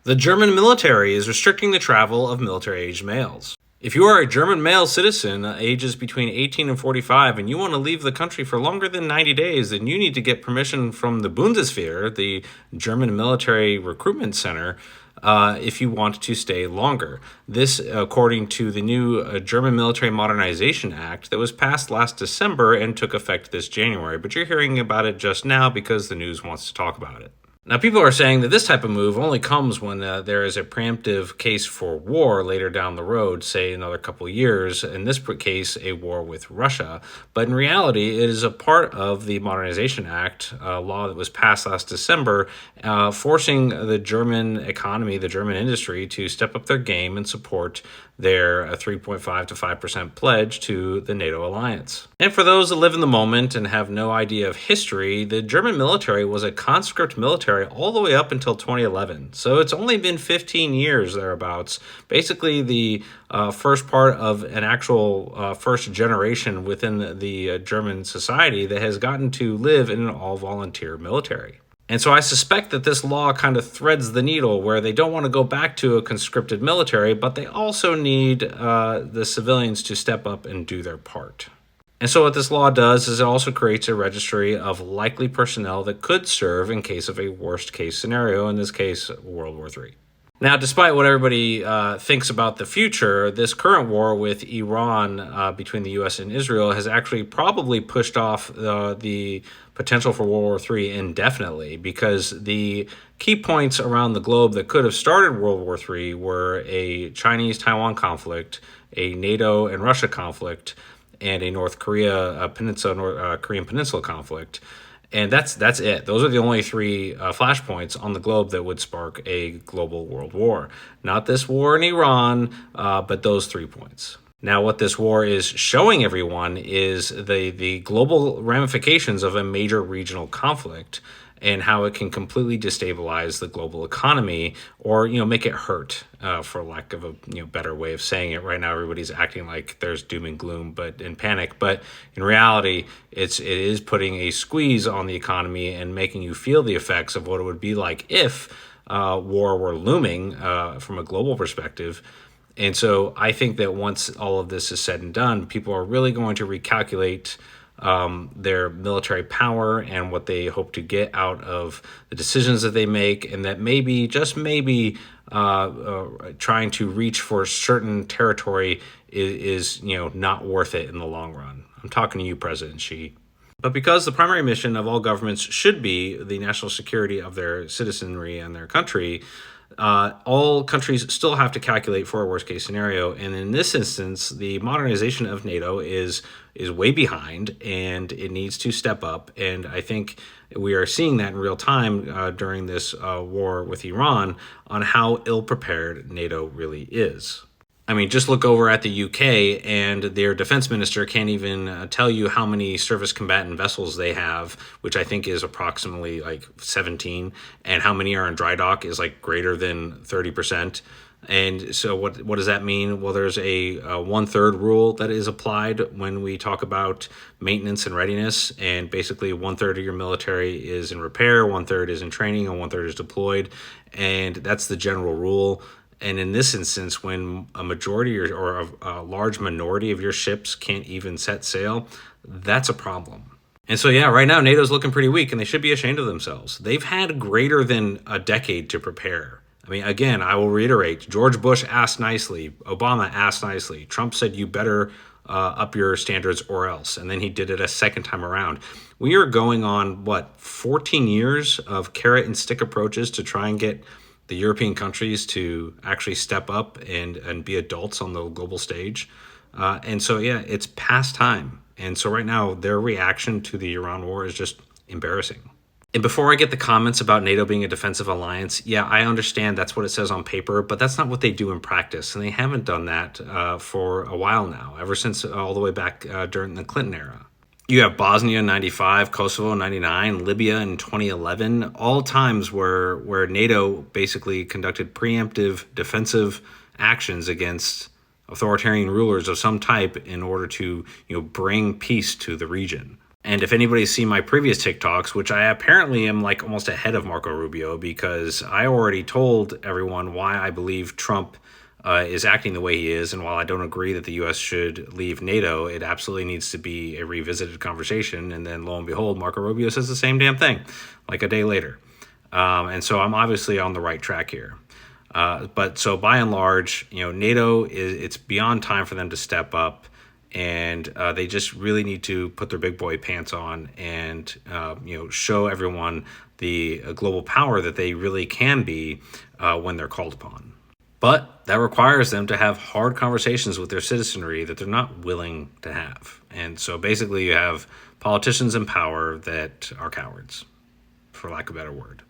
The German military is restricting the travel of military-aged males. If you are a German male citizen, ages between 18 and 45, and you want to leave the country for longer than 90 days, then you need to get permission from the Bundeswehr, the German military recruitment center, if you want to stay longer. This, according to the new German Military Modernization Act that was passed last December and took effect this January. But you're hearing about it just now because the news wants to talk about it. Now, people are saying that this type of move only comes when there is a preemptive case for war later down the road, say another couple of years, in this case, a war with Russia. But in reality, it is a part of the Modernization Act, law that was passed last December, forcing the German economy, the German industry, to step up their game and support their 3.5 to 5% pledge to the NATO alliance. And for those that live in the moment and have no idea of history, the German military was a conscript military all the way up until 2011. So it's only been 15 years thereabouts. Basically, the first part of an actual first generation within the German society that has gotten to live in an all-volunteer military. And so I suspect that this law kind of threads the needle where they don't want to go back to a conscripted military, but they also need the civilians to step up and do their part. And so what this law does is it also creates a registry of likely personnel that could serve in case of a worst case scenario, in this case, World War III. Now, despite what everybody thinks about the future, this current war with Iran between the U.S. and Israel has actually probably pushed off the potential for World War III indefinitely, because the key points around the globe that could have started World War III were a Chinese-Taiwan conflict, a NATO and Russia conflict, and a North Korea Korean Peninsula conflict. And that's it. Those are the only three flashpoints on the globe that would spark a global world war. Not this war in Iran, but those 3 points. Now, what this war is showing everyone is the global ramifications of a major regional conflict and how it can completely destabilize the global economy or, make it hurt, for lack of a better way of saying it. Right now, everybody's acting like there's doom and gloom and panic. But in reality, it is putting a squeeze on the economy and making you feel the effects of what it would be like if war were looming from a global perspective. And so I think that once all of this is said and done, people are really going to recalculate their military power and what they hope to get out of the decisions that they make, and that maybe, just maybe, trying to reach for certain territory is not worth it in the long run. I'm talking to you, President Xi. But because the primary mission of all governments should be the national security of their citizenry and their country, all countries still have to calculate for a worst case scenario. And in this instance, the modernization of NATO is way behind, and it needs to step up. And I think we are seeing that in real time during this war with Iran on how ill prepared NATO really is. I mean, just look over at the UK, and their defense minister can't even tell you how many surface combatant vessels they have, which I think is approximately like 17, and how many are in dry dock is like greater than 30%. And so what does that mean? Well, there's a 1/3 rule that is applied when we talk about maintenance and readiness, and basically 1/3 of your military is in repair, 1/3 is in training, and 1/3 is deployed, and that's the general rule. And in this instance, when a majority or a large minority of your ships can't even set sail, that's a problem. And so, right now, NATO's looking pretty weak, and they should be ashamed of themselves. They've had greater than a decade to prepare. I mean, again, I will reiterate, George Bush asked nicely, Obama asked nicely, Trump said you better up your standards or else, and then he did it a second time around. We are going on, 14 years of carrot and stick approaches to try and get the European countries to actually step up and be adults on the global stage. And so, it's past time. And so right now, their reaction to the Iran war is just embarrassing. And before I get the comments about NATO being a defensive alliance, I understand that's what it says on paper, but that's not what they do in practice. And they haven't done that for a while now, ever since all the way back during the Clinton era. You have Bosnia in 95, Kosovo in 99, Libya in 2011, all times where NATO basically conducted preemptive defensive actions against authoritarian rulers of some type in order to bring peace to the region. And if anybody's seen my previous TikToks, which I apparently am like almost ahead of Marco Rubio, because I already told everyone why I believe Trump is acting the way he is. And while I don't agree that the U.S. should leave NATO, it absolutely needs to be a revisited conversation. And then lo and behold, Marco Rubio says the same damn thing like a day later. And so I'm obviously on the right track here. But so by and large, NATO it's beyond time for them to step up. And they just really need to put their big boy pants on and show everyone the global power that they really can be when they're called upon. But that requires them to have hard conversations with their citizenry that they're not willing to have. And so basically you have politicians in power that are cowards, for lack of a better word.